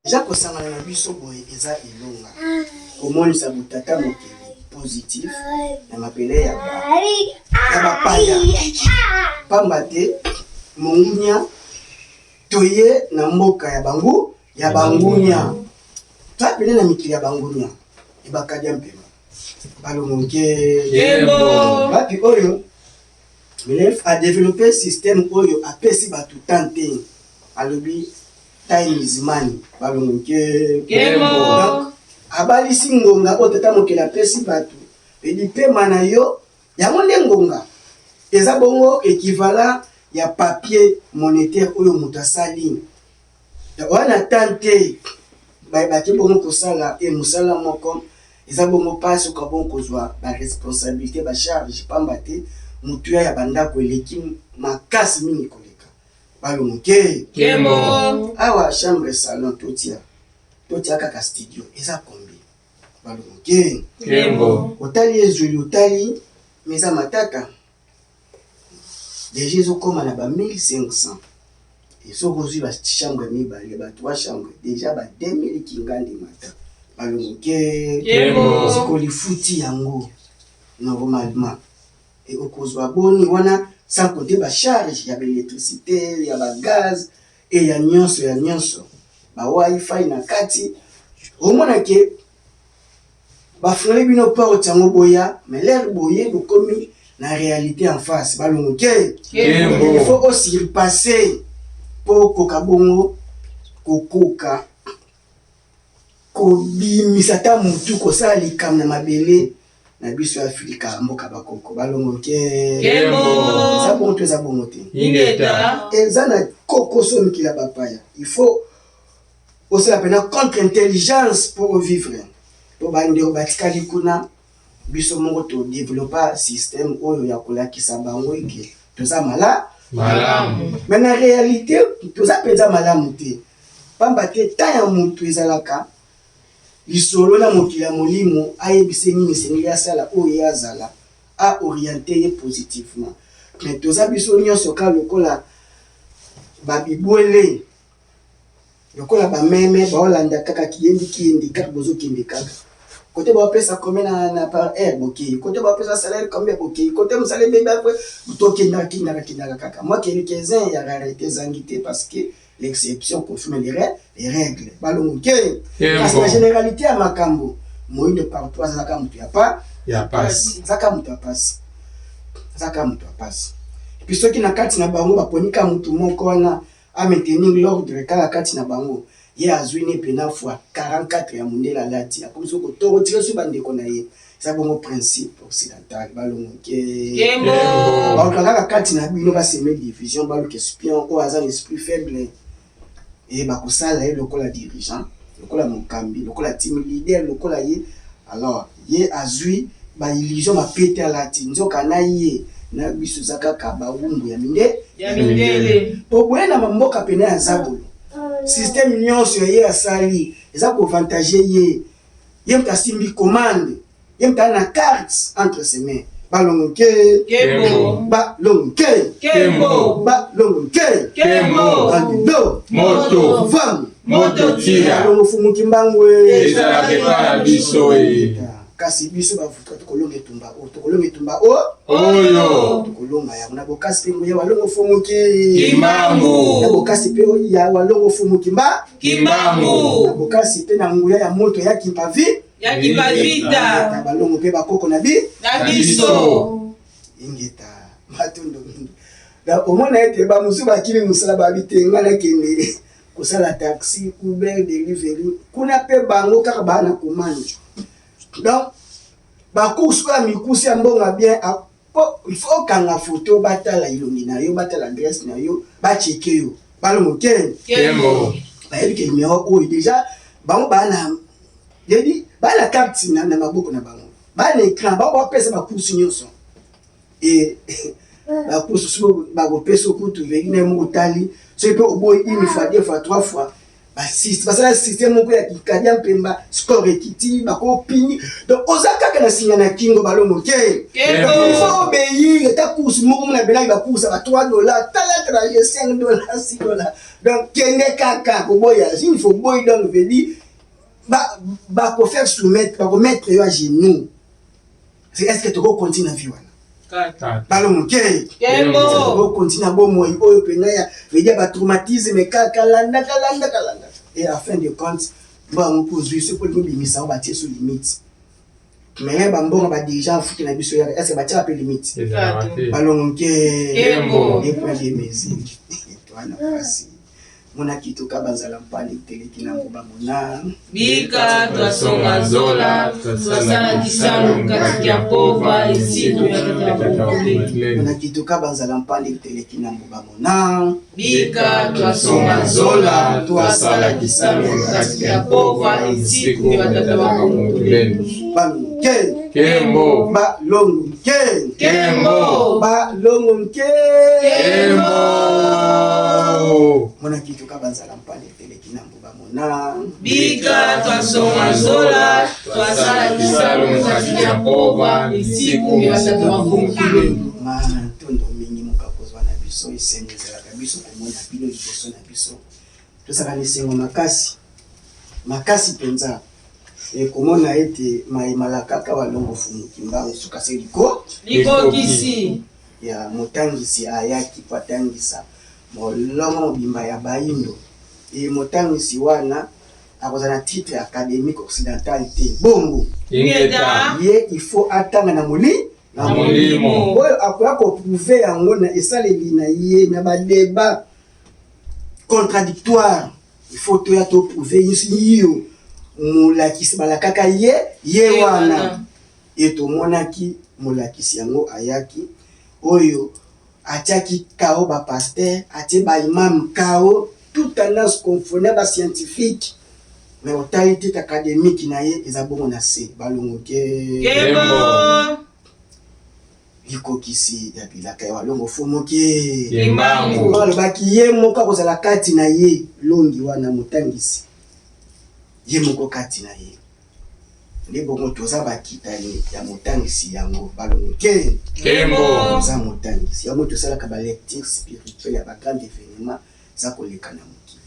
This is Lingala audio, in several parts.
Déjà kosangana na biso boye eza elonga. Komonisa butata mokili positif na mapele ya bapaya. Pamba te mongunya toye na mboka ya bangu ya bangunya. Tapele na mikili ya bangunya. Ibakadia mpema. Balongoke Yembo. Bapi oyo Milef a développé un système oyo apesi batu tante alobi time is money. Balongoke Yembo. Abalisi ngonga o tata mokela pesi batu edi pema na yo yango nde ngonga eza bongo équivalent ya papier monétaire oyo moto asali wana tante baki bongo kosala e mosala moko eza bongo pasi okabongo kozwa baresponsabilité bacharge pamba te motu ya bandako eleki makasi mingi koleka balongoke awa chambre salon totia kaka studio eza kombi balongoke otali ezweli otali meza matata déjà ezokoma na ba 1500 soki ozwi bachambre mibale ba 3 chambre déjà ba 2000 kingandi mata balongoke sikolifuti yango normalement et okozwa boni wana sans compter bacharge ya baélectricité ya bagaz et ya nyonso ba wifi na kati omonake bafungoli bino porte yango boya mais l'air boye bokomi na réalité en face balongoke il faut aussi repasser pour kokabongo kokoka kobimisa ta mutu kosala likambo na mabele na biso ya Afrika mboka bakoko balongoke eza bongo to eza bongo te eza na kokoso mikila bapaya il faut osala pena contre-intelligence pour vivre po bandeko batikali kuna biso moko to développa système oyo ya kolakisa bango eke toza malamu mais na réalité toza mpenza malamu te pamba te ta ya motu ezalaka lisolo na mokili ya molimo ayebise nini esengeli asala oyo azala aoriente ye positivement mais toza biso nyonso ka lokola babibwele lokola bameme baolanda kaka kiendi kaka bozokende kaka kote baopesa combien na par heure bokei kote baopesa salaire combien bokei kote mosala bebe apres tokendaka kaka moi quelques-uns ya rarité ezangi te parce que l'exception confirme les règles balongoke parce que la généralité ya makambo moyindo partout azalaka moto ya pasi azaka moto ya pasi puis soki na kati na bango baponika motu moko wana a maintenir l'ordre kala kati na bango ye azwi ne pena fois 44 ya mondele alati akomi soko tokotire so bandeko na ye eza bongo principe occidental balongoke baoka kaka kati na bino baseme division baluka espion oyo aza na esprit faible e bakosala ye lokola dirigeant lokola mokambi lokola team leader lokola ye alors ye azwi baillusion bapete alati nzoka na ye na biso eza kaka bawumbu ya mindele po boye na mamboka pene ya zabolo système nyonso ye asali eza koavantage ye mta simbi commande ye mta na carte entre ses mains balongoke alido moto tia balongo fumuki mbangwe ezalaka epa na biso kasi biso bavuka tokolonga etumba oyo tokolonga yango na bokasi mpe ngoya walongo fumuki kimbangu na bokasi mpe ya walongo fumuki kimbangu na bokasi mpe na nguya ya moto ya kimpavi yakipavita balongo mpe bakoko na biso ingeta matondo da omona ete bamusu bakili musala babitenga na kende kosala taxi Uber delivery kuna pe bango kaka bana commande donc bakursu ya mikusi ya mbonga bien il faut kanga photo batala ilongi na yo batala adresse na yo bacheke yo balongoke bayebi ke numéro oyo déjà bango bana yedi bana carte na maboko na bango bana écran bango bapesa bakursu nyonso et bakursu bakopesa okutu veli na moko tali soki mpe oboyi une fois deux fois trois fois basala système moko ya kikadia mpemba score ekiti bakopini donc ozaka kana singa na kingo balongo ke faut obéir ta course moko na belaki ba course ba $3 tala trajet $5 $6 donc kende kaka koboya il faut boy donc veut dire ba ko faire soumettre ba ko mettre yo à genoux est-ce que tu vas continuer à vivre balongo ke ko continue bo moi oyo pena ya veut dire ba traumatisme kaka landa et à fin de compte ba on pose ce pour nous bimisa ba tie sur limite mais ba mbongo ba dirigeant fuki na biso ya est-ce ba tie pas limite balongo ke et pour les mesures toi na pasi mona kitu kabanzala mpani teleki na mboba mona bika twasonga zola twasala kisano kati ya pova isiku ya tatabukubi mona kitu kabanzala mpani teleki na mboba mona bika twasonga zola twasala kisano kati ya pova isiku ya tatabukubi balongo Kembo balongo Kembo balongo Kembo mona kitu kabanzala mpani teleki na mboba mona bika twasonga zola twasala kisano kati ya pova isiku ya tatabukubi matondo mingi mokakozwa na biso esengo ezalaka biso komona bino liboso na biso tosaka lisengo makasi mpenza komona ete mayemala kaka balongo fumuki mbango suka se likokisi ya motangisi ayaki po atangisa molongo mobimba ya baindo motangisi wana akozala na titre académique occidental te bongo ingeta ye il faut atanga na molimo oyo akoya koprouve yango na esaleli na ye na badébat contradictoire il faut toya toprouve yo molakisi balakaka ye wana etomonaki molakisi yango ayaki oyo atiaki kao bapaster atie baimam kao tout tendance confondre bascientifique mais otali titre académique na ye eza bongo na se balongo Kembo likokisi ya bilaka ya balongo fomoki Kimbangu balobaki ye moko akozala kati na ye longi wana motangisi ye moko kati na ye nde bongo toza bakitani ya motangisi yango balongo Kembo toza motangisi yango tosalaka balecture spirituelle ya bagrande événement eza koleka na mokili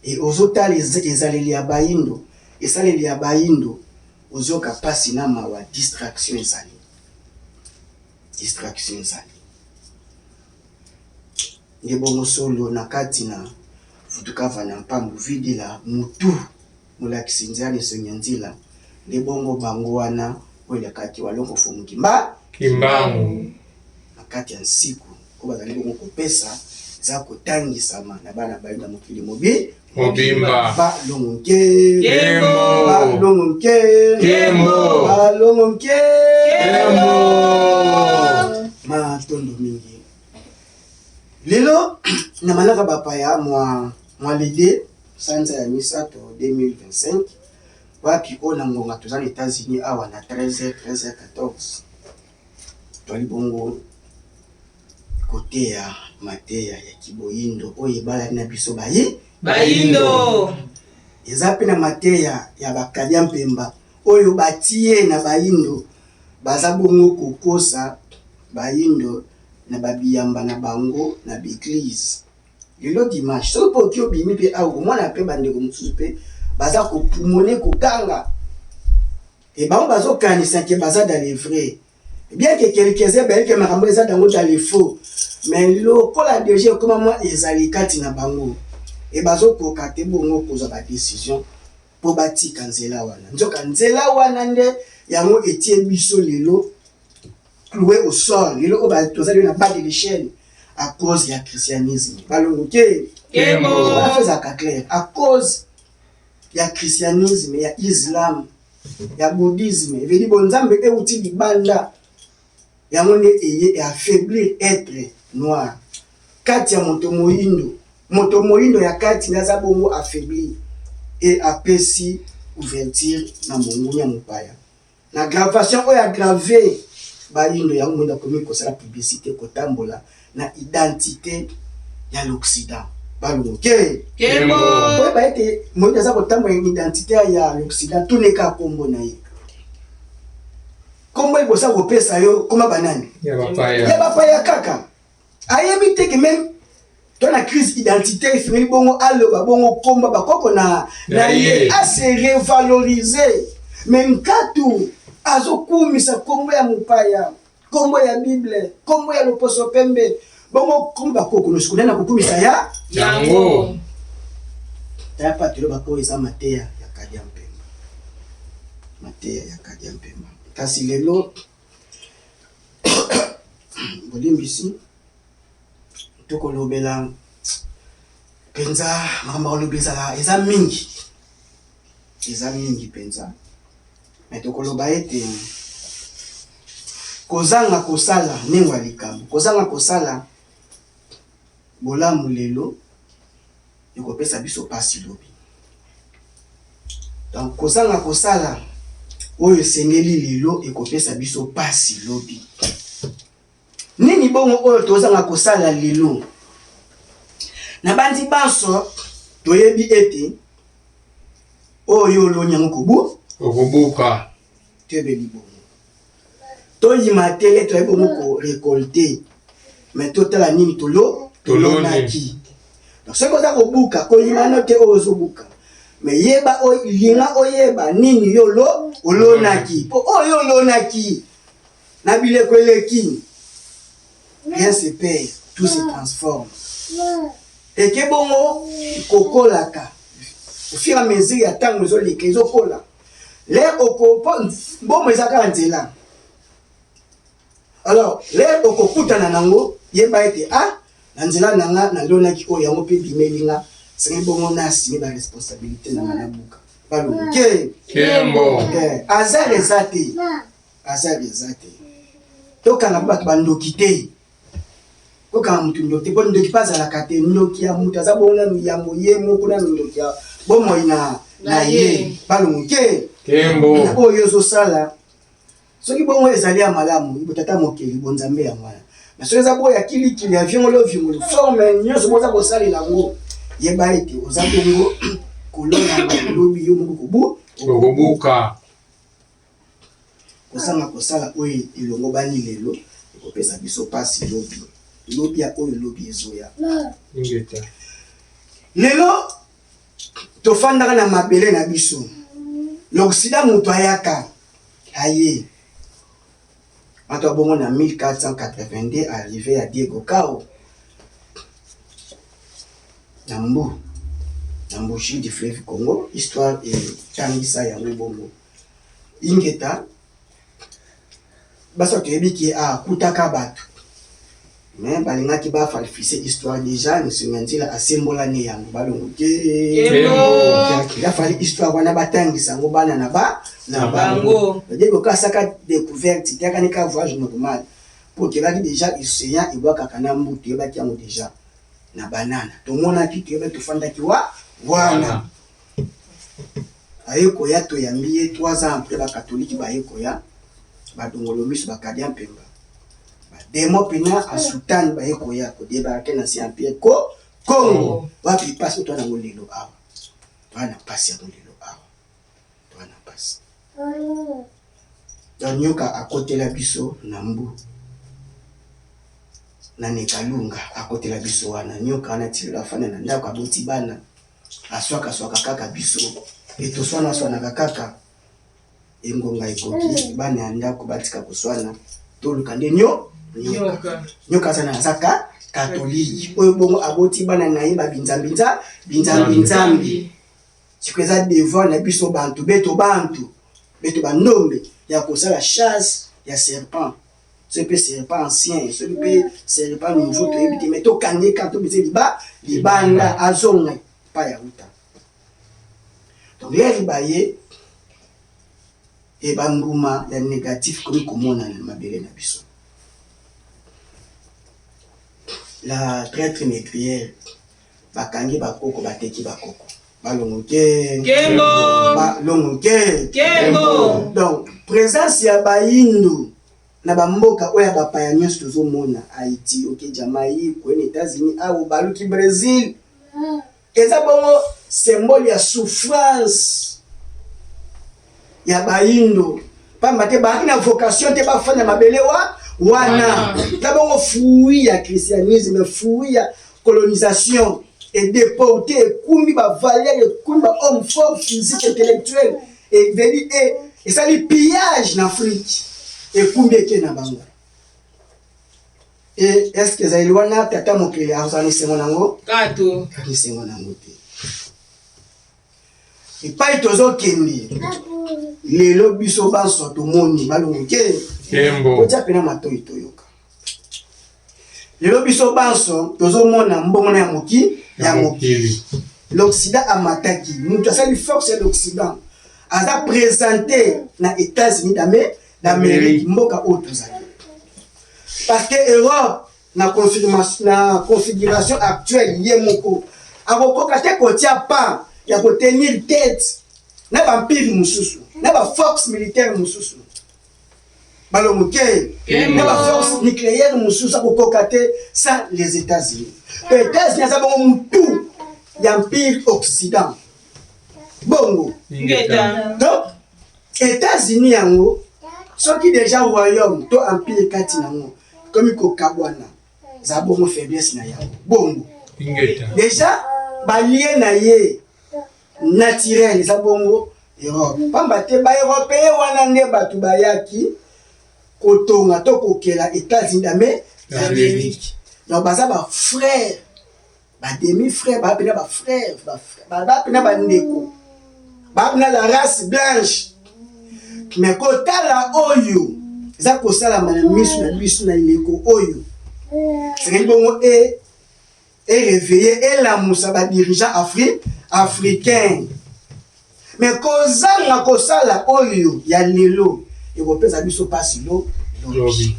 e ozotala ezaleli ya bayindo esaleli ya bayindo ozoyoka mpasi na mawa distraction ezali nde bongo solo na kati na futukava na mpambu videla mutu molakisi nzela esongi nzela nde bongo bango wana oyo elakaki walongo fumuki Kimbangu na kati ya nsiku ko bazali bongo kopesa eza kotangisama na bana bayo na mokili Mobimba balongo Kembo balongo Kembo balongo Kembo matondo mingi lelo na malaka bapaya mwa lede sanza ya misato 2025 wapi o na ngonga toza na États-Unis awa na 13h14 twali bongo kote ya mateya ya kiboyindo oyo ebalaki na biso bayindo eza pe na mateya ya bakalia mpemba oyo batie na bayindo baza bongo kokosa bayindo na babiyamba na bango na beglise lelo dimanche soki mpo oki obimi mpe awa komona mpe bandeko mosusu mpe baza kopumone kokanga e bango bazokanisa ke baza dans le vrai bien que quelques-uns bayeli ke makambo eza dango dans le faux mais lokola deja ekoma mwa ezali kati na bango e bazokoka te bongo kozwa badécision mpo batika nzela wana nzoka nzela wana nde yango etie biso lelo cloué au sol lelo oyo tozali na bas de l'échelle à cause ya christianisme balongo Kembo bafezaka clair à cause ya christianisme ya islam ya bouddhisme eveli bonzambe euti libanda yango nde eye eaffaiblir être noir kati ya moto moyindo ya kati nde aza bongo affaiblir e apesi ouverture na mongulu ya mopaya na gravation oyo aggrave bayindo yango mwenda komi kosala publicité kotambola na identité ya l'Occident balungu ke Kembo. oyeba ete moïse aza kotambola identité ya l'Occident tuneka kombo na ye kombo ebosa kopesa yo koma banani Ya bapaya. ya bapaya kaka ayebi te ke même to na crise identitaire ifingeli bongo aloba bongo komba bakoko na ye ase revaloriser mais nkatu azokumisa kombo ya mopaya kombo ya bible kombo ya loposo pembe bongo kombo bakoko nosiko na kokumisa ya Yango. taya patelo bako eza mateya ya Kadia Mpemba mateya ya Kadia Mpemba kasi lelo bolimbisi tokolobela penza makambo olobi eza mingi penza me tokoloba ete kozanga kosala ningwa likambo kozanga kosala bolamu lelo ekopesa biso pasi lobi donc kozanga kosala oyo esengeli lelo ekopesa biso pasi lobi nini bongo oyo tozanga kosala lelo na bandi banso toyebi ete oyo olonyango Okubuka. tebeli bongo toyima tele toyebi bongo ko récolter mais totala nini tolonaki donc soki oza kobuka koyima no te oyo ozobuka mais yeba linga oyeba nini yo olonaki mpo oyo olonaki na bileko eleki rien se perd, tout se transforme. Et que bongo kokolaka au fur et à mesure ya tango ezoleka ezokola l'air okopo bomo ezaka nzela alors l'air okokutana nango yeba ete na nzela nanga nalonaki oyo yango mpe bimelinga sengi bongo nasimi ba responsabilité nanga na buka balongo Kembo. azar eza te tokanga bato bandoki te kokanga mutu ndoki po ndoki mpe azalaka te ndoki ya mutu aza bongo nanu ya moye moko nanu ndoki ya bomoi na ye balongo Kembo. oyo ozosala soki bongo ezali ya malamu ibotata mokeli bonzambe ya mwana na soki eza boyo ya kilikili ya viongolo forme nyonso boza kosalela yango yeba ete oza bongo kolona malobi yo moko Okubuka. kosanga kosala oyo elongo bani lelo ekopesa biso pasi lobi ya oyo lobi ezoya Ingeta. lelo tofandaka na mabele na biso l'Occident moto ayaka aye bato abongo na 1482 arrivé à Diego Cao na mbushi du fleuve Congo histoire etangisa yango bongo ingeta baso toyebi ki akutaka bato mais balingaki bafalifise histoire déjà nsinga nzela asembolani yango balongo afali histoire wana batangisa yango bana na bango Diego kasaka découverte tekanika voyage normal po tebaki déjà enseignant ebwakaka na mbutu yebaki yango déjà na banana tomonaki toyeba tofandaki wana ayekoya toyambi ye 3 ans après bakatolike bayekoya badongolo miso Kadia Mpemba bademo pena asultani bayekoya kodebarake na Saint-Pierre Congo wapi pasi to na molelo awa twana pasi ya molelo awa twana pasi nyoka akotela biso na mbu na nekalunga akotela biso wana nyoka wana tilila fana na ndako aboti bana aswaka kaka biso etoswana kaka engonga ekoki bana ya ndako batika koswana toluka nde nyoka sana azaka katoliki oyo bongo aboti bana na ye babinzambi sikweza devant na biso bantu beto bandombe ya kosala chasse ya serpent ce peut serpent ancien ce peut serpent nouveau to ebite mais to kange quand to bise libanda azonga pa ya uta donc les baye et bambuma ya négatif comme komona na mabele na biso la traître négrière bakangi bakoko bateki bakoko balongo Kembo donc présence ya bayindo na bamboka oya bapaya nyonso tozomona Haïti Jamaïque États-Unis awo baluki Brésil eza bongo symbole ya souffrance ya bayindo pamba te baaki na vocation te bafanya mabele wana eza bongo fruit ya christianisme, fruit ya colonisation et déporté ekumbi bavaleur ekumbi bahomme fort physique intellectuel et sali pillage en Afrique ekumbi eke na bango. Et est-ce que ezali wana tata mokili azali sengo nango kato sengo nango te epai tozokende lelo biso banso tomoni balongo ke Kembo. kotia pena matoi toyoka lelo biso banso tozomona mbongo ya moki ya mokili l'Occident amataki mutu asali force ya l'Occident aza présenté na États-Unis d'Amérique mboka oyo tozali parce que Europe na configuration actuelle ye moko akokoka te kotia pa ya kotenir tête na bampire mosusu na baforce militaire mosusu balongoke na baforce nucléaire mosusu akokoka te sans les États-Unis. Les États-Unis aza bongo mutu ya empire occident bongo donc États-Unis yango soki déjà royaume to empire kati nango comme kokabwana za bongo faiblesse na yango bongo déjà balie na ye naturel za bongo Europe pamba te ba européen wana nde batu bayaki kotonga to kokela États-Unis d'Amérique donc baza ba frère ba demi frère ba pena ba frère ba pena ba ndeko ba pena la race blanche mais kotala oyo za kosala na misu na biso na ileko oyo c'est bongo et réveiller et la moussa ba dirigeant africain mais kozanga kosala oyo ya lelo et repesa biso pasi lobi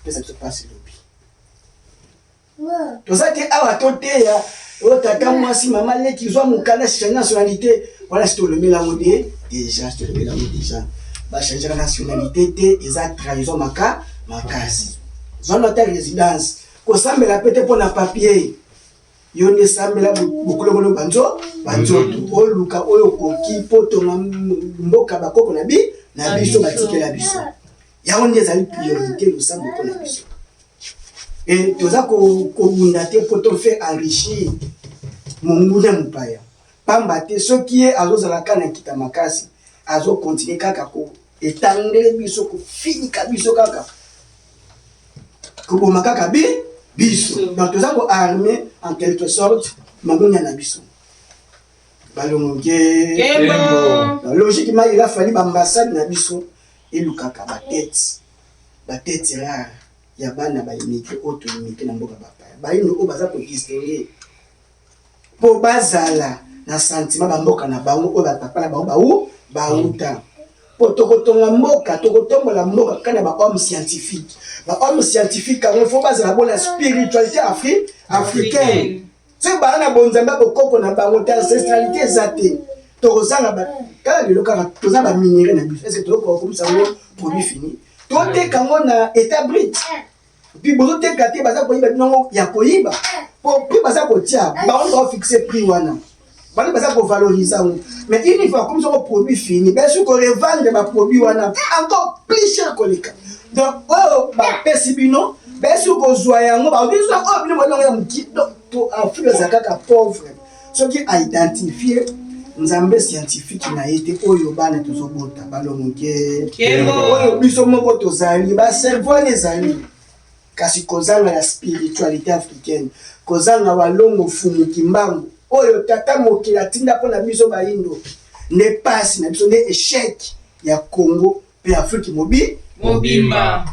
pesa biso pasi lobi tozaki awa toteya o tata mwasi mama leki zwa mukana changer nationalité voilà c'est le mélange déjà c'est le mélange déjà ba changer la nationalité te eza trahison makasi zona ta résidence ko sambela pete pona papier yonde sambela bukolo banzo oluka oyo koki poto na mboka bakoko na biso batikela biso yonde ezali priorité le sambo pona biso et toza ko bunda te poto fait enrichir monguna mupaya pamba te soki ye azozala kana kita makasi azo continuer kaka ko etangele biso ko finika biso kaka ko boma kaka biso donc toza ko armer en quelque sorte monguna na biso balonge kembo logiquement il a fallu l'ambassade na biso elukaka ba tête rare ya bana ba immigré auto immigré na mboka bapaya bayindo o baza ko distinguer po bazala na sentiment ba mboka na bango o ba papa na bango bauta po tokotonga mboka tokotombola mboka kana ba homme scientifique quand faut bazala bona spiritualité africaine c'est ba na bonzamba bokoko na bango ta ancestralité zate tokozanga ba kala lelo kaka toza ba minéraux na biso est-ce que toko comme ça produit fini tote kango na établi puis bozo te kate baza ko yiba non ya ko yiba po puis baza ko tia ba on doit fixer prix wana ba baza ko valoriser mais une fois comme ça ko produit fini ben sur ko revendre ba produit wana encore plus cher que les cas donc oh ba pesibino ben sur ko zoyango ba on dit ça oh bino mo ya mki to Afrique zakaka pauvre ce qui a identifié nzambe scientifique na été oyo bana tozobota balongoke oyo biso moko tozali ba cerveau ezali kasi kozanga la spiritualité africaine kozanga walongo fumu kimbangu oyo tata mokila tinda pona biso bayindo ne passe na biso ne échec ya Congo pe Afrique mobimba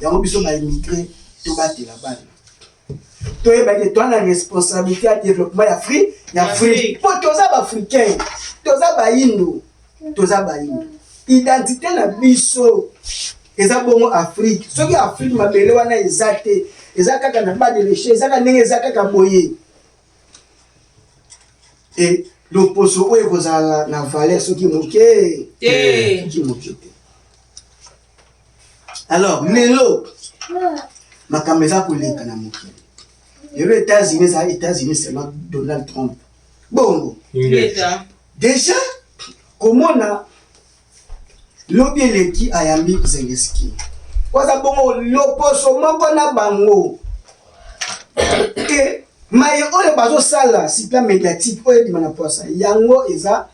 yango biso ba immigré to batela bana to eba ke to na responsabilité à développement ya Afrique po toza ba africain toza bayindo identité na biso eza bongo Afrique soki Afrique mabele wana eza te eza kaka na ba de l'échec eza ka ndenge eza kaka boye et l'opposé oyo kozala na valeur soki moke te alors lelo makambo eza koleka na mokili Les États-Unis, seulement Donald Trump. Bon, déjà, comment on a l'objet qui a yambi Zelensky. Quoi bon, l'opposition qu'on a bango. Et mais on est pas au sala, si plan médiatique, on est dit mana poisa. Yango eza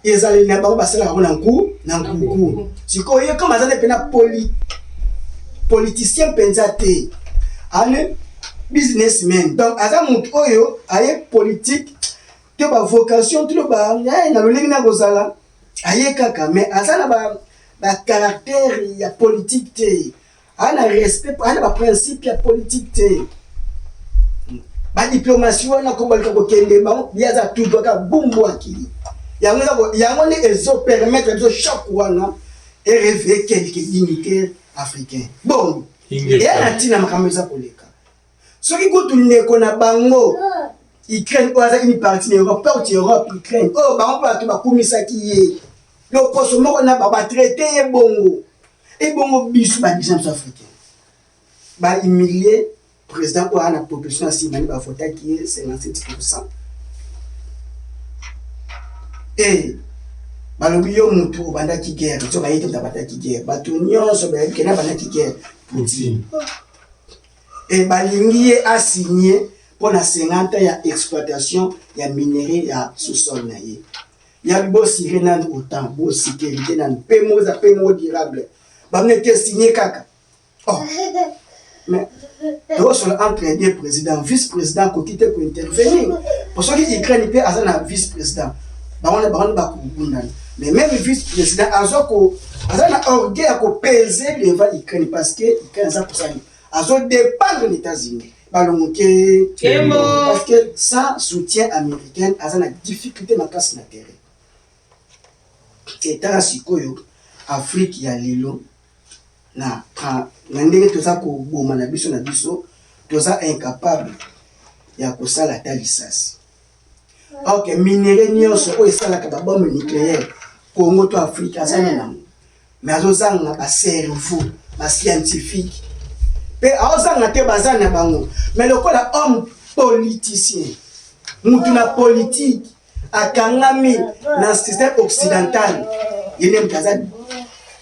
les nabao basala na nku. Si ko ye comme azana pena politicien pensate. Allez businessman. Donc aza mutu oyo aye politique te ba vocation te ba na lolingi na kozala. Aye kaka mais azana ba caractère ya politique te. Ana respect, ana ba principe ya politique te. Ba diplomatie wana ko balika ko kende ba biaza tout doka bumbu akili. Yango ni ezo permettre de chaque wana et réveiller quelques dignitaires africains. Bon, et anatina makameza koleka. Soki kutu ndeko na bango Ukraine oza une partie de l'Europe, partie Europe Ukraine. Oh ba on peut ba kumisa ki ye. Le poste moko na ba traité e bongo. Et bongo bisu ba exemple africain. Ba humilier président ou la population simani ba fota qui est 57%. Et balobi yo mutu banda ki guerre, to ba yite bata ki guerre. Ba to nyonso ba kena banda ki guerre. Poutine. Et balingi a signé pour la 50 ans ya exploitation ya minerai ya sous-sol na ye. Ya bo sirena autant bo sécurité na paiement durable. Ba mete signé kaka. Oh. Mais entre les deux présidents, vice-président qui peut intervenir. Pour ceux qui craignent pas à un vice-président, mais même le vice-président, a orgueil à peser devant l'Ukraine parce que l'Ukraine dépend des États-Unis. Parce que sans soutien américain, il y a une difficulté dans la classe terre. Et dans l'Afrique, il y a l'îlot. Na ndenge toza ko boma na biso toza incapable ya kosala talisasi. Ok, minerai nyonso o esala ka bombe nucléaire Congo to Afrique azana nango. Mais azozanga ba cerveau, ba scientifique. Pe azozanga te bazana bango. Mais lokola homme politicien, mutu na politique akangami na système occidental, yene mtazali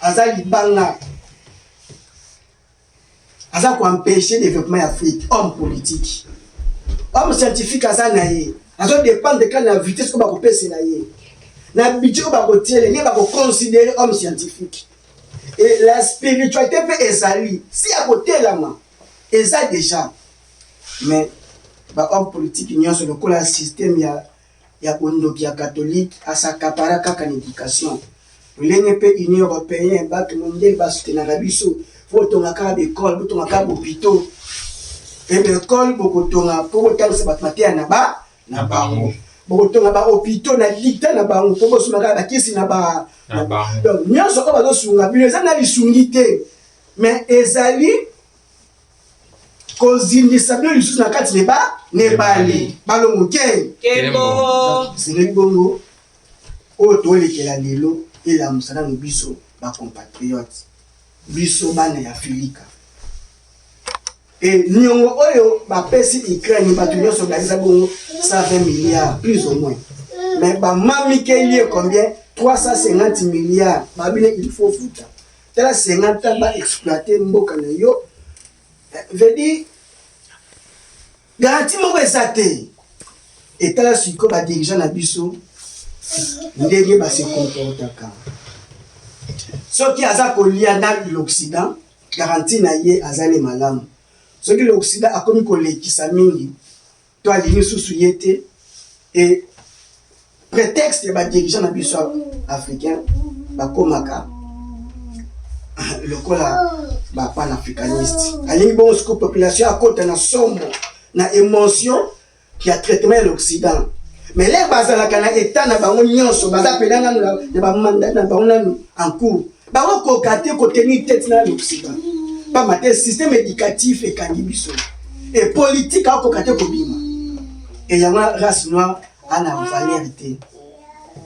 azali banga. Aza ko empêcher le développement d'Afrique, homme politique. Homme scientifique aza naye. Azo dépend de quand la vitesse ko ba ko pesa naye. Na budget ko ba ko tiele, ni ba ko considérer homme scientifique. Et la spiritualité peut ezali. Si à côté là ma, eza déjà. Mais ba homme politique nyonso le kola système ya kondoki ya catholique asakapara kaka éducation. L'Union européenne ba tout monde ba soutenir biso. Faut tonga ka école, faut tonga ka hôpital. Et l'école beaucoup tonga pour tant se battre na bango. Beaucoup tonga ba hôpital na dicta na bango pour bosu maka ba kisi na ba. Donc nyonso ko ba do sunga bileza na lisungité. Mais ezali kozindisa bio lisusu na kati ne bali balongo Kembo. C'est bongo. O to lekela lelo et la musana no biso ba compatriotes. Biso bana ya Afrika. Et nyongo oyo ba pesi Ukraine ba tunyo so galisa bongo 120 milliards plus ou moins. Mais ba mami ke lié combien 350 milliards. Ba bine il faut foutre. Tela 50 ans ba exploiter mboka na yo. Veut dire garantie mo besate. Et tela siko ba dirigeant na biso ndenge ba se comportaka. Ce qui a lié dans l'Occident, garantie na ye azali malamu. Ce qui l'Occident a comme kolekisa mingi, to alini susuyete et prétexte ba dirigeant na biso africain ba komaka le kola ba panafricaniste. Alini bon ce que population a côté na somme na émotion qui a traitement l'Occident. Mais les bazala kana état na bango nyonso baza pelanga na ba mandat na bango en cours. Bango ko kate ko tenir tête na l'Occident. Pas mater système éducatif et kangibiso. Et politique ko kate ko bima. Et yanga race noire ana valeur té.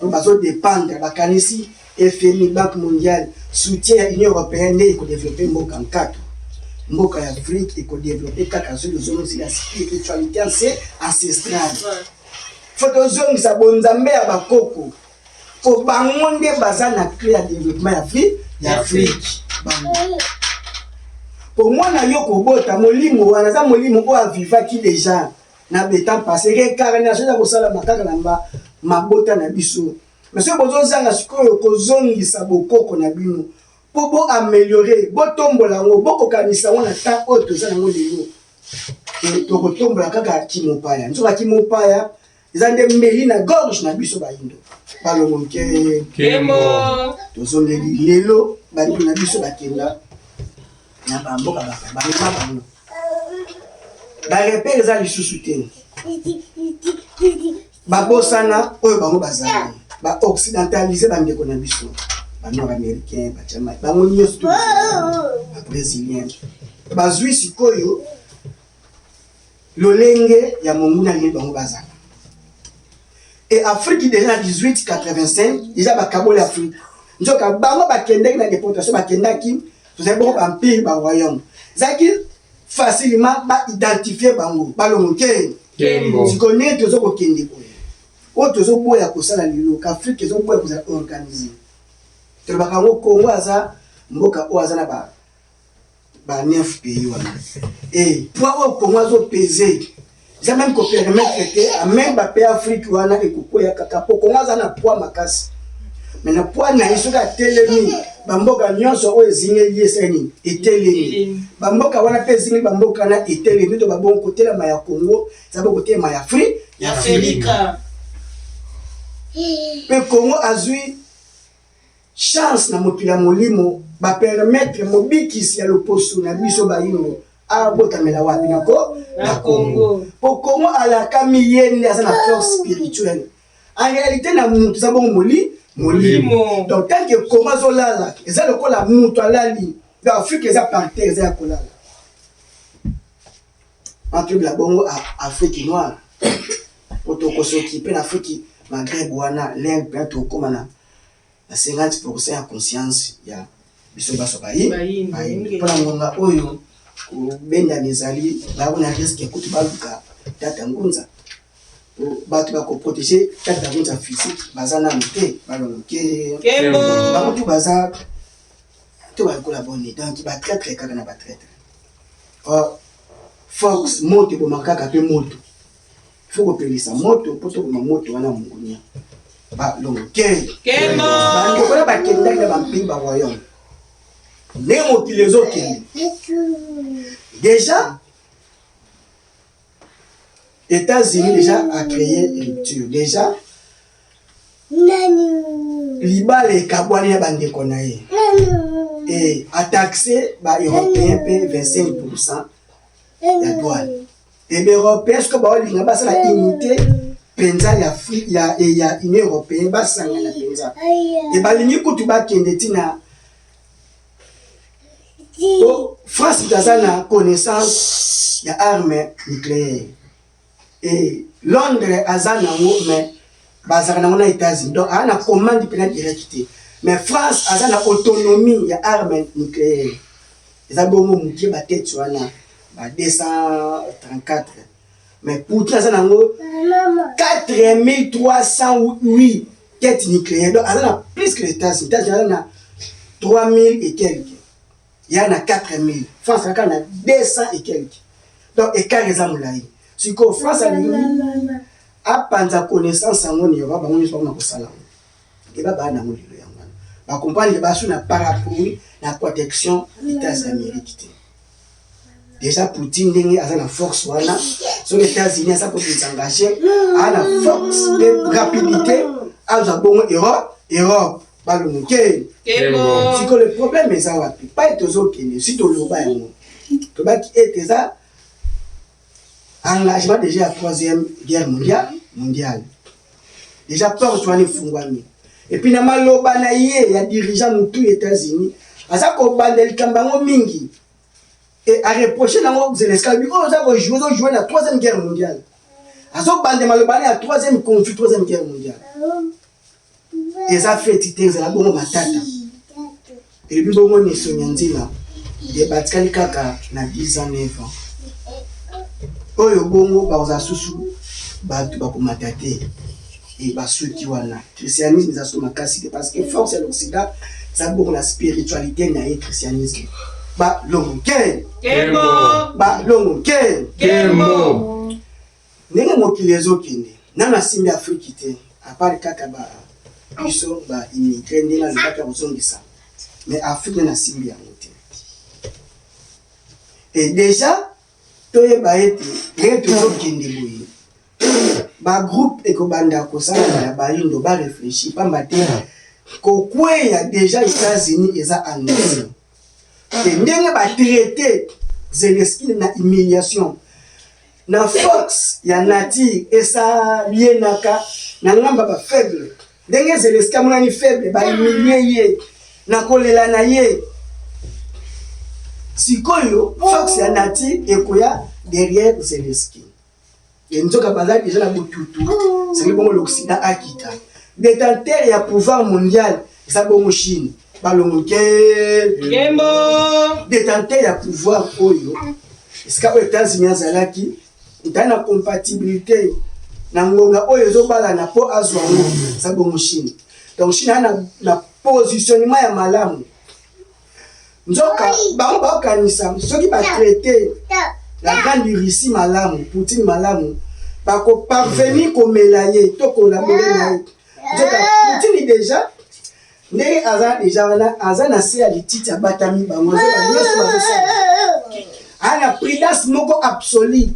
On bazo dépendre ba kanisi FMI Banque mondiale soutien Union européenne et ko développer mboka en 4. mboka ya Afrique eko développer kaka sur les la spiritualité ancestrale. Faut que ça bonzambe ya bakoko. Faut bango nde baza na clé ya développement ya Afrique. Pour moi na yo kobota molimo wana za molimo o avivaki déjà na betan passé réincarnation ya kosala makaka na mabota na biso. Mais ce bozo zanga sikoyo kozongisa bokoko na bino. Pour bo améliorer, bo tombola ngo, bo kokanisa ngo na ta oto za ngo lelo. To ko tombola kaka kimopaya. Nzoka kimopaya, ezande mbeli na gorge na biso ba indo. Balongo Kembo. To zongeli lelo ba na biso ba kenda. Na ba mboka ba bango. Ba repère za lisusu te. Ba bosana oyo bango bazali. Ba occidentaliser ba ndeko na biso. Nord-américain, ba brésilien, bazui sikoyo lolenge ya monguna li bango bazala. Et Afrique déjà 1885 déjà ba kabole Afrique. Nzoka bango ba kendeki na déportation ba kendaki vous avez bon empire ba royaume. Zaki facilement ba identifier bango balongoke. Kembo. Tu connais tozo ko kende ko. O tozo boya ko sala lilo ka Afrique tozo boya ko organiser. Tu vas voir Congo aza mboka o aza na ba 9 pays wana. Et pour o Congo azo peser. Ça même ko permettre que même ba pays Afrique wana ekoko ya kaka po Congo aza na poids makasi. Mais na poids na iso ka telemi ba mboka nyonso o ezingeli eseni etelemi. Ba mboka wana pe ezingeli ba mboka na etelemi to ba bon côté la ma ya Congo, ça ba côté ma ya Afrique, ya Afrika. Pe Congo azui chance na mokila molimo ba permettre mobikisi ya loposo na biso ba yino a botamela wapi nako na Congo. Po Congo ala kamiyeni asa na force spirituelle. En réalité na mutu sa bon molimo. Donc tant que Congo zolala eza lokola mutu alali dans Afrique eza par terre eza kolala. Entre la bongo Afrique noire. Otoko s'occuper na Afrique Maghreb wana l'Inde peut être comme na 50% ya conscience ya biso baso bayi pona ngonga oyo benda mezali ba na risque kutu baluka tata ngunza batu ba ko protéger tata ngunza physique bazana mité balonke Kembo. ba mutu baza to ba collaborer donc ba traître kaka na ba traître force moto bo makaka pe moto faut ko pelisa moto poto ko moto wana mungunya ba lonke Kembo. ba ngoko ba kenda na ba mpimba royaume nemo kilezo kende déjà États-Unis déjà a créé une rupture déjà libale kabwani ya bandeko na ye et a taxé ba européen pe 25% ya douane et les européens ce que ba linga ba la unité penza ya Afrique ya Union européenne basanga na penza et balingi kutu bakende tina France daza na connaissance ya arme nucléaire et Londres azana ngo mais bazaka na ngona États-Unis donc ana commande pena directe mais France azana autonomie ya arme nucléaire eza bongo mukie ba tête wana ba 234 mais pour ça azana ngo 4308 têtes nucléaires donc azana plus que les États-Unis azana 3000 et quelques il y en a 4000 France a 200 et quelques donc écart eza mulai siko France a panza connaissance en ngoni ba ngoni so na kosala et ba na ngoli lo yangana ba comprendre ba sous na parapluie na protection États-Américains déjà Poutine ndenge aza na force wana sur les États-Unis ça peut s'engager à la force de rapidité à bon Europe ba le muke Kembo. siko le problème est ça wapi pas etozo kene si to lo ba yango to ba ki eteza engagement déjà à la 3e guerre mondiale. Déjà peur tu en fungwami. Et puis na maloba na ye ya dirigeant mutu États-Unis, asa ko bandel kambango mingi. Et à reprocher nango Zelensky bi ko za ko jouer la 3e guerre mondiale. Aso bandel maloba na 3e conflit 3e guerre mondiale. Et ça fait titer za la bongo matata. Et puis bongo ni sonyanzila. de batikali kaka na 10 ans 9 ans oyo bongo bakoza susu bato bakomata te et basuki wana christianisme eza so makasi te parce que force ya l'Occident eza bongo na spiritualité na ye christianisme balongo ke balongo ke ndenge mokili ezokende nano asimbi afriki te apart kaka biso baimmigré ndenge azokaka kozongisa mais afrique na asimbi yango te et déjà toyeba ete ndenge tozokende boye bagroupe ekobanda kosala ya bayindo barefléchir pamba te kokweya déjà États-Unis eza annoncé et ndenge batraité Zelensky na humiliation na force ya nature esalienaka na ngamba bafaible ndenge Zelensky amonani faible bahumilie ye na kolela na ye sikoyo force ya nature ekoya derrière Zelensky et nzoka baza déjà na botutu c'est bongo l'Occident akita détenteur ya pouvoir mondial eza bongo Chine balongo kembo détenteur ya pouvoir oyo esika oyo États-Unis azalaki na compatibilité na ngonga oyo ezobala na po azwa ngo eza bongo Chine donc Chine na positionnement ya malamu nzoka bango bakanisa soki batraité la grande Russie malamu Poutine malamu bako parvenir komela ye to collaborer na ye nzoka Poutine déjà ndenge aza na se ya lititi ya batami bango ana prudence moko absolue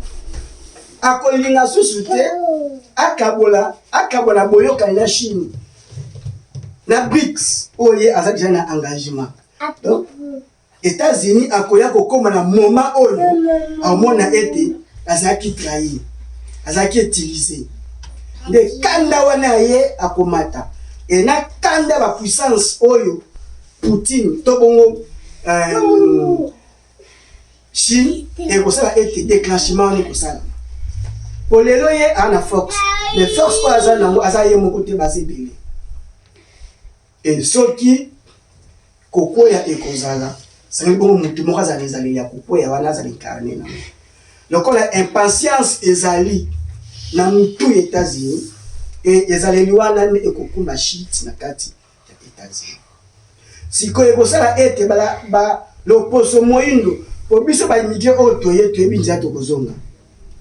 akolinga susu te akabola boyokani na Chine na BRICS oye aza déjà na engagement donc États-Unis akoya kokoma na moment oyo amona ete azaki trahir azaki utilisé nde kanda wana ye akomata et na kanda ba puissance oyo Poutine to bongo Chine et kosala ete déclenchement ni kosala polelo ye ana force mais force ko aza nango aza ye moko te bazebele et soki kokoya ekozala c'est bon mutu moko azali ezali ya kokoya wana azali incarné na lokola impatience ezali na mutu États-Unis et ezali wana ekokuma shit na kati ya États-Unis sikoyo ekosala ete ba loposo moyindo po biso ba immigré oyo toyebi nzia tokozonga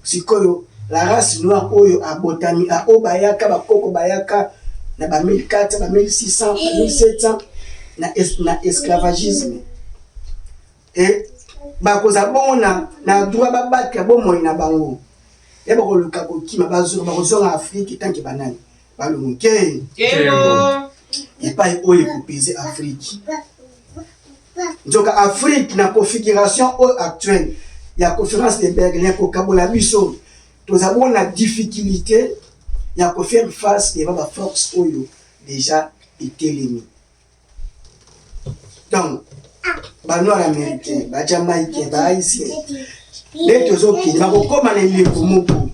sikoyo la race noire oyo abotami a obayaka bakoko bayaka na ba 1400 ba 1600 ba 1700 na esclavagisme et bakoza bongo na droit babaka bomoi na bango et bakoluka kokima bazonga Afrique tanki banani balongo ke et pas oyo kopese Afrique nzoka Afrique na configuration actuelle ya conférence de Berlin ko kabola biso tozabona na difficulté ya ko faire face devant la force oyo déjà etelemi donc ba noir américain ba jamaïcain ba haïtien les tozoki ba kokoma na leko moko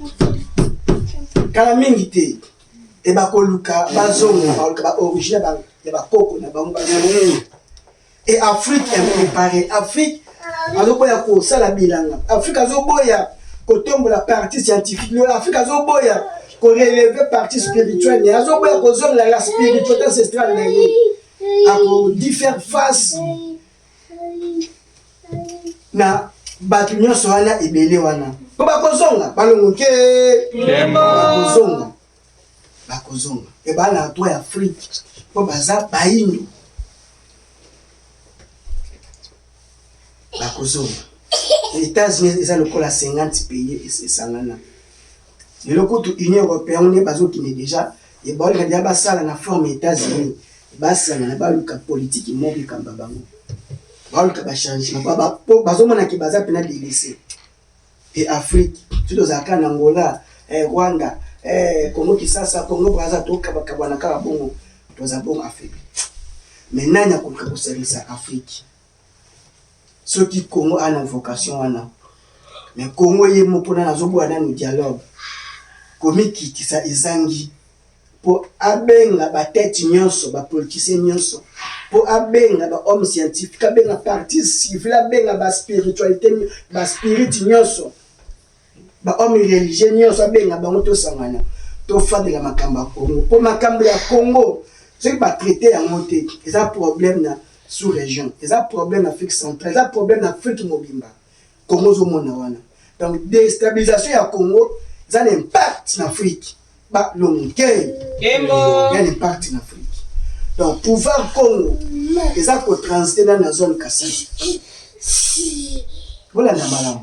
kala mingi te e ba koluka bazonga ba origine ba koko na bango ba et Afrique est préparée Afrique azoboya ko sala bilanga Afrique azoboya ko tombe la partie scientifique l'Afrique azoboya ko relever partie spirituelle azoboya ko zonga la spiritualité ancestrale à faire face na batu nyonso wana ebele wana ko bakozonga balongo ke bakozonga e bana to ya Afrique ko baza bayindo bakozonga États-Unis eza lokola 50 pays esangana leloko to Union européenne ne bazokine déjà e baolinga dia basala na forme États-Unis basala na baluka politique mobile kamba bango baluka ba changement bazomona ki baza pena délaissé et Afrique tout aux aka na Angola Rwanda Congo Kinshasa Congo Brazza toka bakabana kala bongo toza bongo affaibli mais nanya koka ko service Afrique ceux qui Congo a une vocation wana mais Congo ye mopona nazoboa na dialogue komiki tisa ezangi po abenga ba tête nyonso ba politicien nyonso pour abenga ba homme scientifique abenga partie civile abenga ba spiritualité ba spirit nyonso ba homme religieux nyonso abenga bango to sangana to fadela makamba Congo pour makambo ya Congo ce qui va traiter en moté ils a problème na sous région ils a problème Afrique centrale ils a problème na Afrique mobimba Congo zo mona wana donc déstabilisation ya Congo ça a un impact en Afrique ba longueur Kembo il y a un impact en Afrique. Donc, pouvoir Congo, ils ont transité dans la zone Kassai. Voilà la malam.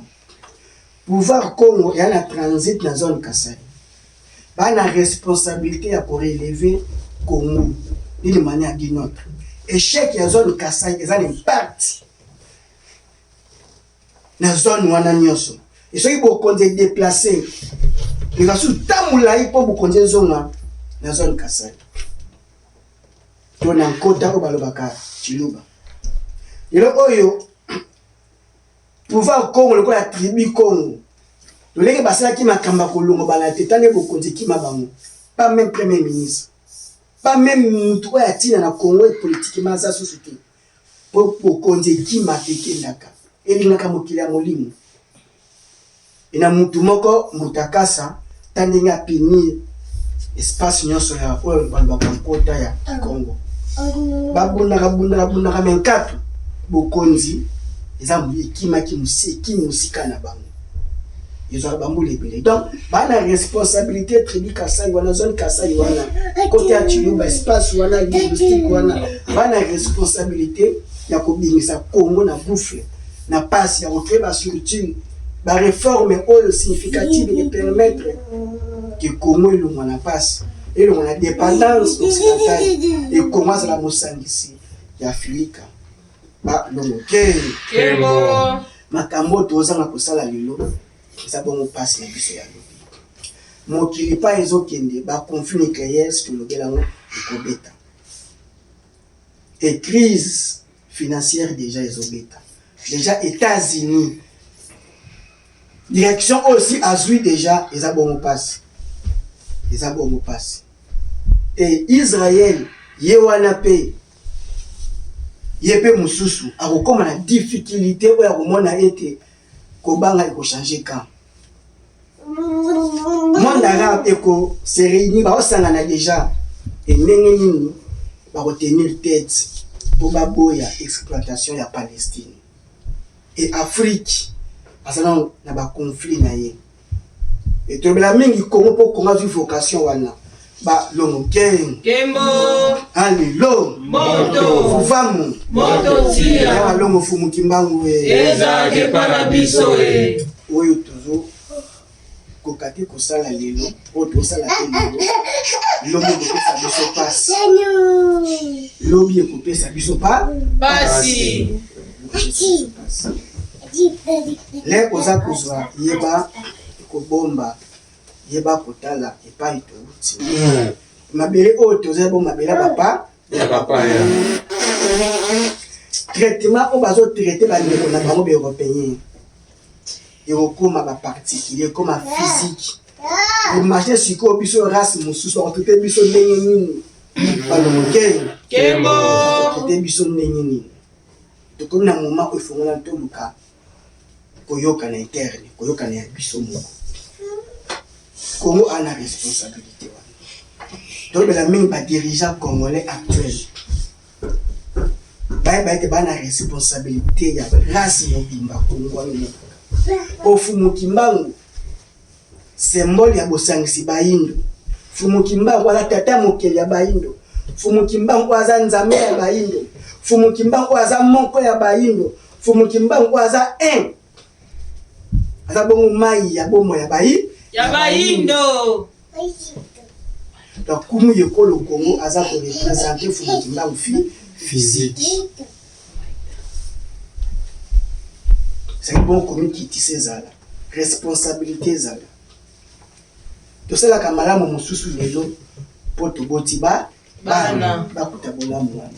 Pouvoir Congo, il y a un transit dans la zone Kassai. Il y a une responsabilité pour élever Congo d'une manière ou d'une autre. Échec de la zone Kassai, ils ont un impact dans la zone Wananyoso. Et ceux qui vont se déplacer, ils vont se déplacer pour dans la zone Kassai. On a un quota au balobaka chiluba. Et là oyo pouvoir Congo le la tribu Congo. Le leke basala ki makamba kolongo bala tetane bokonzi ki mabango. Pas même premier ministre. Pas même mutu ya tina na Congo et politiquement ça société. Pour bokonzi ki mateke ndaka. Elingaka mokili ya molimo. Ina mutu moko mutakasa taninga pini espace nyonso ya oyo balobaka quota ya Congo. Babunaka menkatu bokonzi eza ekima ki musika na bango ezwa bango lebele donc bana responsabilité tribu Kasai wana zone Kasai wana côté ya Chiluba espace wana linguistique wana bana responsabilité ya kobingisa Congo na bouffle na passe ya recréer ba structure ba réforme oyo significative de permettre que Congo elongwa na passe et on a dépendance occidentale et comment ça la mosangisi ya Afrika ba longoke Kembo makambo tozanga kosala lelo ça bon passe na biso ya lobi mokili pa ezokende ba conflit nucléaire sur le belango ekobeta et crise financière déjà ezobeta déjà États-Unis direction aussi azui déjà eza bon passe et Israël yewana pe yepe mususu akokoma na difficulté oya komona ete kobanga eko changer camp monde arabe eko se réunir ba osangana déjà et ndenge nini ba retenir tête pour baboya exploitation ya Palestine et Afrique asana na ba conflit na ye. Et tout le monde Congo pour Congo une vocation wana ba lono Kembo alilo moto fufamu moto tia ya lono fumu kimbangu eza ke parabiso oyo tozo kokate kosala lelo o tosala lelo lomo kopesa biso passe lobi ekopesa biso basi le oza kozwa yeba kobomba yeba kotala epai touti mabele oyo toza bo mabele papa Ya papa ya. traitement oyo bazotraite bandeko na bango baeuropéen ekokoma baparticulier koma physique emarche sikoyo biso race mosusu bakotraite biso ndenge nini balongoke Kembo bakotraite biso ndenge nini tokomi na moment oyo efongona toluka koyokana interne koyokana ya biso moko Congo a la responsabilité. Donc, la même dirigeant congolais actuel. Il y a la responsabilité. Il y a la race mobimba congolais. Au Fumukimbangu, symbole ya bosangisi baindo. Fumukimbangu wala tata mokeli ya baindo. Fumukimbangu aza nzambe ya baindo. Fumukimbangu aza moko ya baindo. Fumukimbangu aza un. Aza bongo mai ya bomo ya baindo. Yabaindo. Donc, comme le Congo a représenté Fumukimbangu physique. C'est bon comme qui tisse zala. Responsabilité zala. Tout ça la kamala mo mususu lelo poto botiba Bana. Ba kutabola mwana.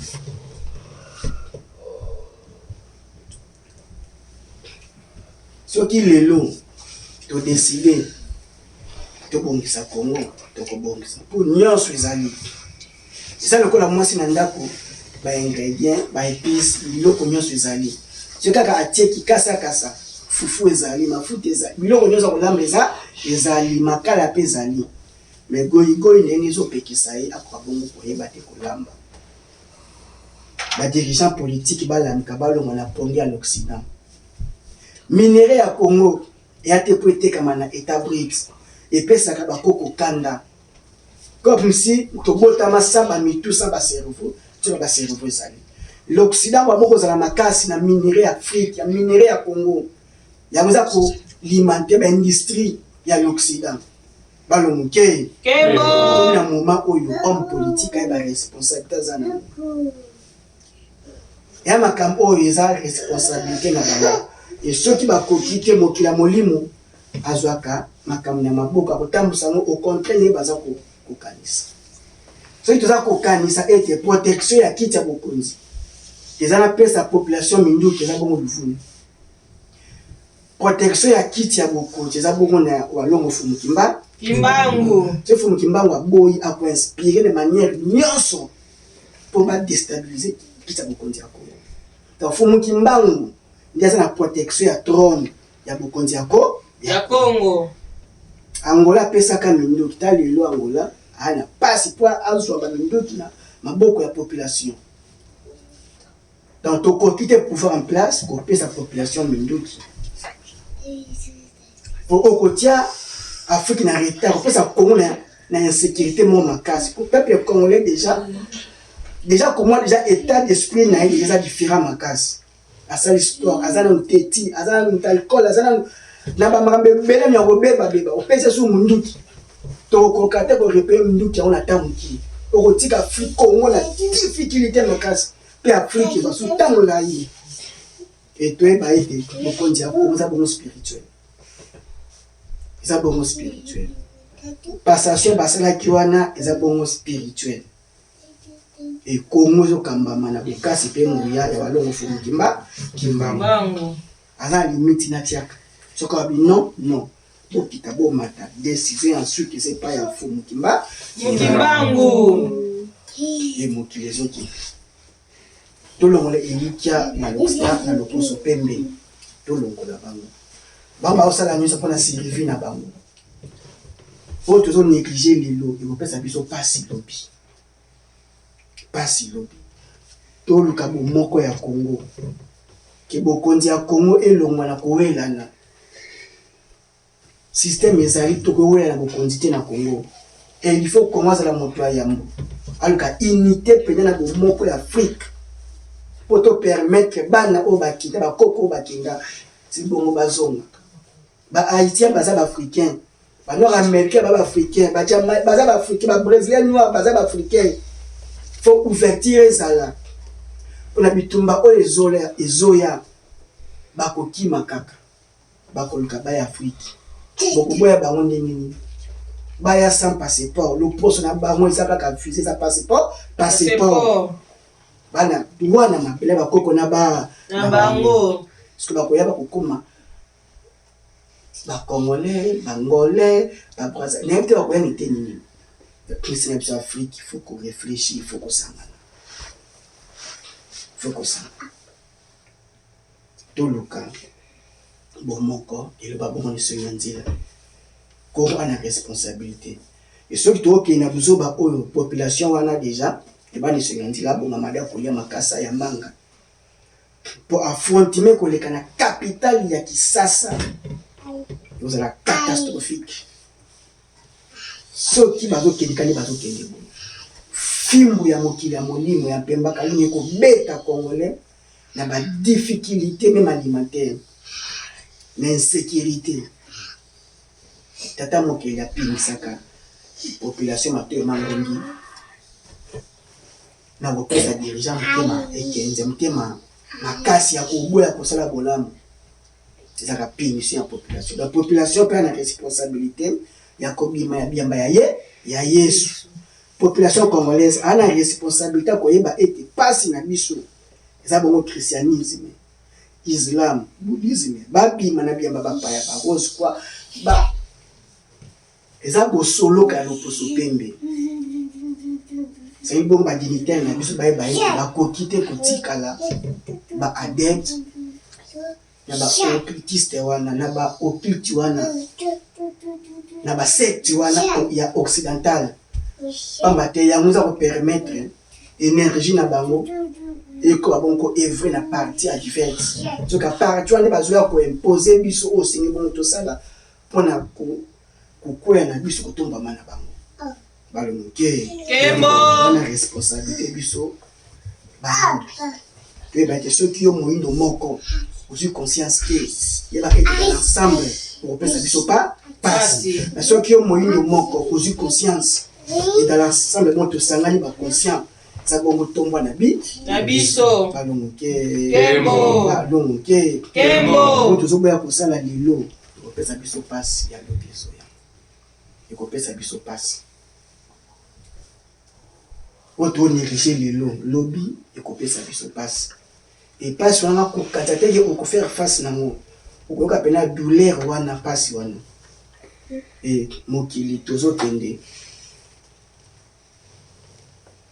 Soki lelo to décider to bongisa Congo to ko bongisa pour nyonso ezali. C'est ça le kola mwasi na ndako ba ingrédients ba épices biloko nyonso ezali so kaka atieki kasa fufu ezali mafuta ezali biloko nyonso kolamba ezali makala pe ezali mais goyi ndenge ezopekisa ye akwabongo koyeba te kolamba ba dirigeants politiques balamika balongo na pongi à l'Occident minerai ya Congo ya te po etekama na État BRICS epesaka bakoko kanda comme si tobotama samba mitusa ba cerveau tu ba cerveau ezali l'Occident ba boko zala makasi na minerai ya Afrique ya minerai ya Congo ya moza ko limenter ba industrie ya l'Occident balongoke Kembo na moment oyo homme politique ay ba responsabilité zana ya makambo oyo eza responsabilité na bango et ceux qui bakoki te mokila molimo azwaka makambo na maboko akotambusa ngo au contraire baza kokanisa soki toza kokanisa ete protection ya kiti ya bokonzi eza na pesa population minduki eza bongo luvuni protection ya kiti ya bokonzi eza bongo na walongo fumu Kimbangu ce fumu kimbangu aboyi ako inspirer de manière nyonso pour ba déstabiliser kiti ya bokonzi ya Congo donc fumu kimbangu ndiaza na protection ya trône ya bokonzi ya Congo Angola pesaka minduki ta lelo Angola ana pasi po azwa ba minduki na maboko ya population donc to kokite pouvoir en place ko pesa population minduki pour okotia Afrique na retard pesa Congo na insécurité mo makasi pour peuple congolais déjà comment déjà état d'esprit na déjà différent makasi asa l'histoire azana nteti azana alcool azana na ba mambe bele nya beba opesa su munduki to kokate ko repé munduki on attend ki okotika Afrique Congo na difficulté makasi pe Afrique ba su tango la yi et toi ba ete mokonzi ya ko za bon spirituel eza bongo spirituel passation basala kiwana eza bongo spirituel et Congo zo kambama na bokasi pe nguya ya walongo fumu kimbangu aza limite na tiaka soka bi non okita bo mata décision ensuite c'est pas ya fumu kimbangu et mokilezo ki tolongola elikia na l'Occident na loposo pembe tolongola bango osala nyonso mpona survie na bango po tozo négliger lelo ekopesa biso pasi lobi toluka bomoko ya Congo ke bokonzi ya Congo elongwa na kowelana système ezali tokowelana bokonzi te na Congo et il faut Congo azala moto ya yambo aluka unité pene na bomoko ya Afrique po to permettre bana o bakita bakoko bakinga si bongo bazonga ba haïtien baza ba africain ba nord américain ba africain ba baza ba africain ba brésilien noir baza ba africain faut ouverture ezala pona bitumba o ezoya bakokima kaka bakoluka ba Afrique bokoboya bango ndenge baya sans passeport le poste na bango eza kaka fusée ça passeport bana wana mapele bakoko na bango parce que bakoya bakokoma ba congolais bangolais ba brazil n'importe quoi ni tenini plus na biso Afrique il faut qu'on réfléchisse il faut qu'on s'engage toluka bomoko eloba bongo lisonga nzela Congo ana responsabilité et ceux qui toki na buzoba oyo population wana déjà et ba lisonga nzela bonga mada kolia makasa ya manga pour affronter koleka na capitale ya Kisasa vous la catastrophique ceux qui bazokendikani bazokende bongo fimbu ya mokili ya molimo ya pemba kalinye ko beta congolais na ba difficulté même alimentaire l'insécurité tata mokili ya pimisaka population mateo mangongi na bopesa dirigeant mutema ekenze mutema makasi ya koboya kosala bolamu ezaka pimission ya population la population pe na responsabilité ya kobima ya biamba ya Yesu population congolaise ana responsabilité koyeba ete pasi na biso eza bongo christianisme islam bouddhisme babima na biamba bapaya ba rose quoi ba eza bosolo ka loposo pembe c'est une bombe dignitaire na biso ba kokite kotikala ba adepte na ba occultiste wana na ba occulte wana na ba secte wana ya occidental pamba te yango za ko permettre énergie na bango et ko bonko œuvrer na partie à diverse so ka partie wana bazoya ko imposer biso o singi bon to sala pona ko na biso ko tomba mana bango balonke Kembo na responsabilité biso ba que ba te ceux qui ont moyindo moko aussi conscience que il va être ensemble pour penser biso pas passe mais ceux qui ont moyindo moko aussi conscience et dans l'ensemble bon to sangani ba conscient ça bongo tomba na biso balonke Kembo balonke Kembo to zo boya ko sala lilo ko penser biso passe ya lobiso ya et ko penser biso passe quand on érige les lobby et couper sa vie se passe et passe on a kokata te ko faire face na mo ko ka pena douleur wana passe wana et mokili tozo tende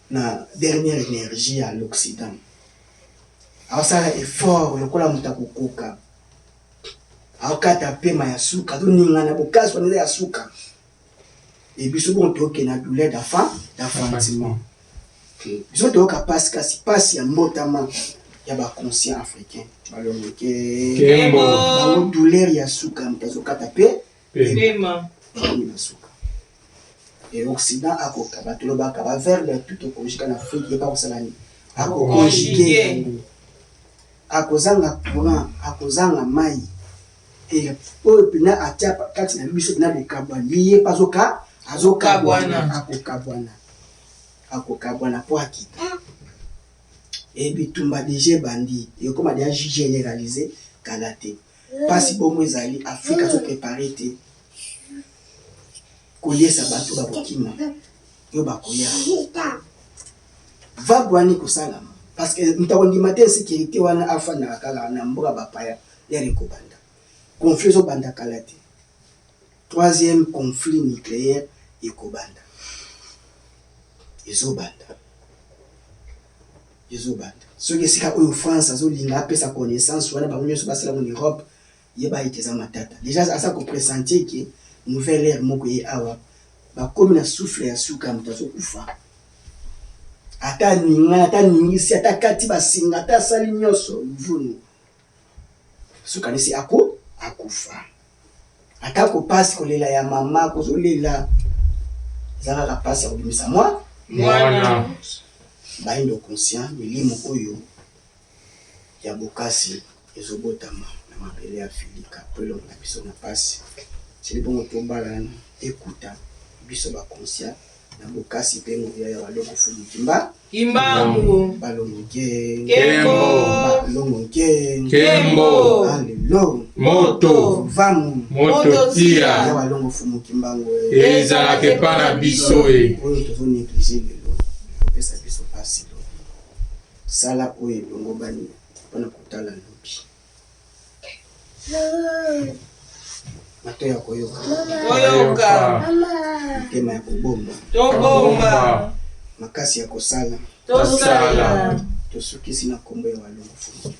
na dernière énergie à l'Occident alors ça effort le kola muta kokoka alors kata pema ya suka to ninga na bokaso na ya suka et biso bon to ke na douleur d'enfantement ils ont donc kasi passe ya mbotama ya ba conscient africain balonke Kembo douleur ya suka mtazo kata pe Pema na suka et occident akoka batolo baka ba vers de tout conjugué na Afrique et pas au salani conjugué akozanga courant akozanga mai et o pina atia kati na biso na bikabwa lié pazoka azokabwana akokabwana po akita et bitumba déjà bandi et comme a déjà généralisé kalaté pasi bomo ezali Afrique so préparer te koyesa bato ba bokima yo bakoya vagwani kosalama parce que mtakondi matin sécurité wana afana kala na mboka bapaya ya rekobanda conflit zo banda kalaté troisième conflit nucléaire ekobanda ezobanda soki esika oyo France azolinga apesa connaissance wana bango nyonso basala en Europe yeba iteza matata déjà asa kopressentir ke nouvelle ère moko ye awa bakomi na souffle ya suka moto azokufa ata ningisi ata kati basinga ata asali nyonso mvunu suka nisi akufa ata kopasi kolela ya mama kozolela ezalaka pasi ya kobimisa mwana baindo conscient milimo oyo ya bokasi ezobotama na mabele ya filika pelo na biso na pasi c'est bon tombala écouta biso ba conscient na bokasi pe ngoya ya baloko fulu kimbangu balonke Kembo alelo moto vamu moto tia ya balongo fumu kimbangu ezalaka epa na biso oyo tozo négliger lelo kopesa biso pasi lo sala oyo elongo bani mpona kotala lobi mato ya koyoka motema ya kobomba tobomba makasi ya kosala tosala tosukisi na kombo ya balongo fumu